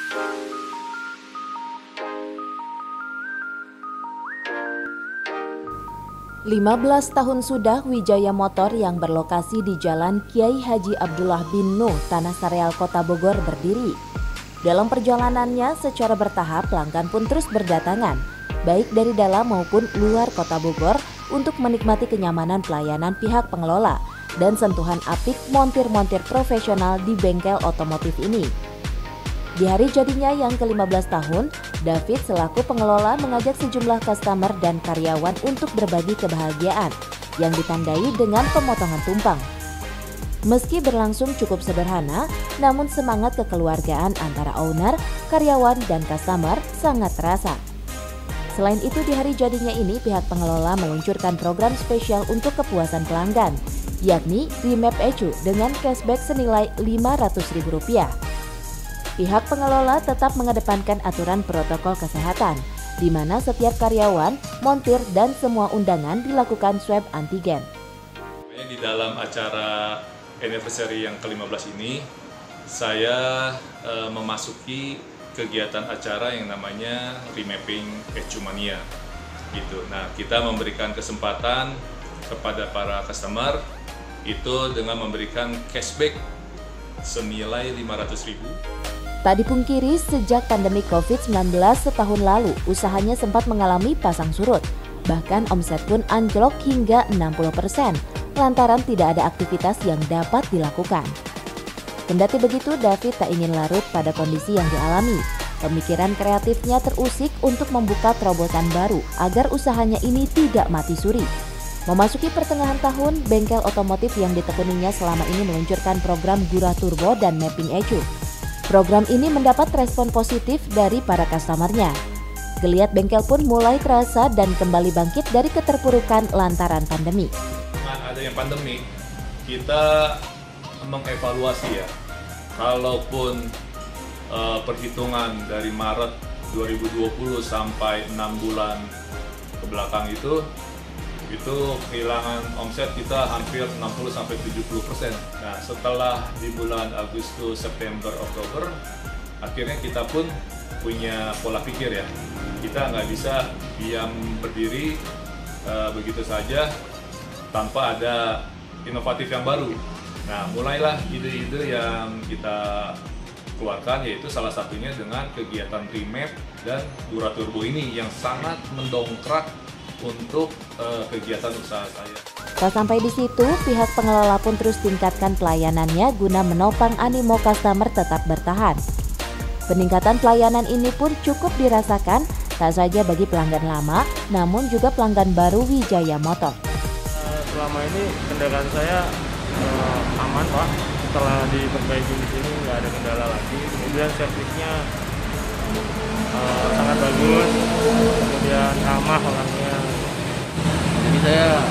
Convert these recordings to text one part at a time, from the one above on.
15 tahun sudah Wijaya Motor yang berlokasi di Jalan Kiai Haji Abdullah bin Nuh, Tanah Sareal, Kota Bogor berdiri. Dalam perjalanannya secara bertahap pelanggan pun terus berdatangan, baik dari dalam maupun luar Kota Bogor untuk menikmati kenyamanan pelayanan pihak pengelola dan sentuhan apik montir-montir profesional di bengkel otomotif ini. Di hari jadinya yang ke-15 tahun, David selaku pengelola mengajak sejumlah customer dan karyawan untuk berbagi kebahagiaan yang ditandai dengan pemotongan tumpang. Meski berlangsung cukup sederhana, namun semangat kekeluargaan antara owner, karyawan, dan customer sangat terasa. Selain itu, di hari jadinya ini pihak pengelola meluncurkan program spesial untuk kepuasan pelanggan, yakni Remap Ecu dengan cashback senilai Rp500.000. Pihak pengelola tetap mengedepankan aturan protokol kesehatan, di mana setiap karyawan, montir, dan semua undangan dilakukan swab antigen. Di dalam acara anniversary yang ke-15 ini, saya memasuki kegiatan acara yang namanya Remapping Ecu Mania. Gitu. Nah, kita memberikan kesempatan kepada para customer itu dengan memberikan cashback senilai Rp500.000. Tak dipungkiri, sejak pandemi COVID-19 setahun lalu, usahanya sempat mengalami pasang surut. Bahkan omset pun anjlok hingga 60%, lantaran tidak ada aktivitas yang dapat dilakukan. Kendati begitu, David tak ingin larut pada kondisi yang dialami. Pemikiran kreatifnya terusik untuk membuka terobosan baru agar usahanya ini tidak mati suri. Memasuki pertengahan tahun, bengkel otomotif yang ditekuninya selama ini meluncurkan program Gurah Turbo dan Mapping Ecu. Program ini mendapat respon positif dari para customernya. Geliat bengkel pun mulai terasa dan kembali bangkit dari keterpurukan lantaran pandemi. Dengan adanya pandemi, kita mengevaluasi ya. Kalaupun perhitungan dari Maret 2020 sampai 6 bulan ke belakang itu kehilangan omset kita hampir 60-70%. Nah, setelah di bulan Agustus, September, Oktober, akhirnya kita pun punya pola pikir ya. Kita nggak bisa diam berdiri begitu saja tanpa ada inovatif yang baru. Nah, mulailah ide-ide yang kita keluarkan, yaitu salah satunya dengan kegiatan Remap dan Gurah Turbo ini yang sangat mendongkrak untuk kegiatan usaha saya. Tak sampai di situ, pihak pengelola pun terus tingkatkan pelayanannya guna menopang animo customer tetap bertahan. Peningkatan pelayanan ini pun cukup dirasakan tak saja bagi pelanggan lama, namun juga pelanggan baru Wijaya Motor. Selama ini kendaraan saya aman Pak, setelah diperbaiki di sini nggak ada kendala lagi. Kemudian servisnya sangat bagus, kemudian ramah orangnya. Jadi saya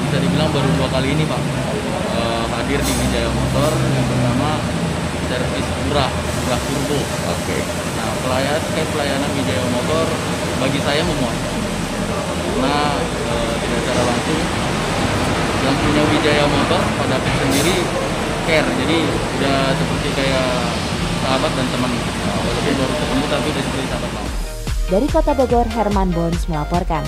bisa dibilang baru 2 kali ini Pak hadir di Wijaya Motor. Yang pertama servis Gurah Turbo. Oke. Nah, pelayanan Wijaya Motor bagi saya memuaskan. Karena tidak secara langsung yang punya Wijaya Motor pada David sendiri care. Jadi udah seperti kayak sahabat dan teman. Walaupun baru ketemu tapi udah seperti sahabat lama. Dari Kota Bogor, Herman Bons melaporkan.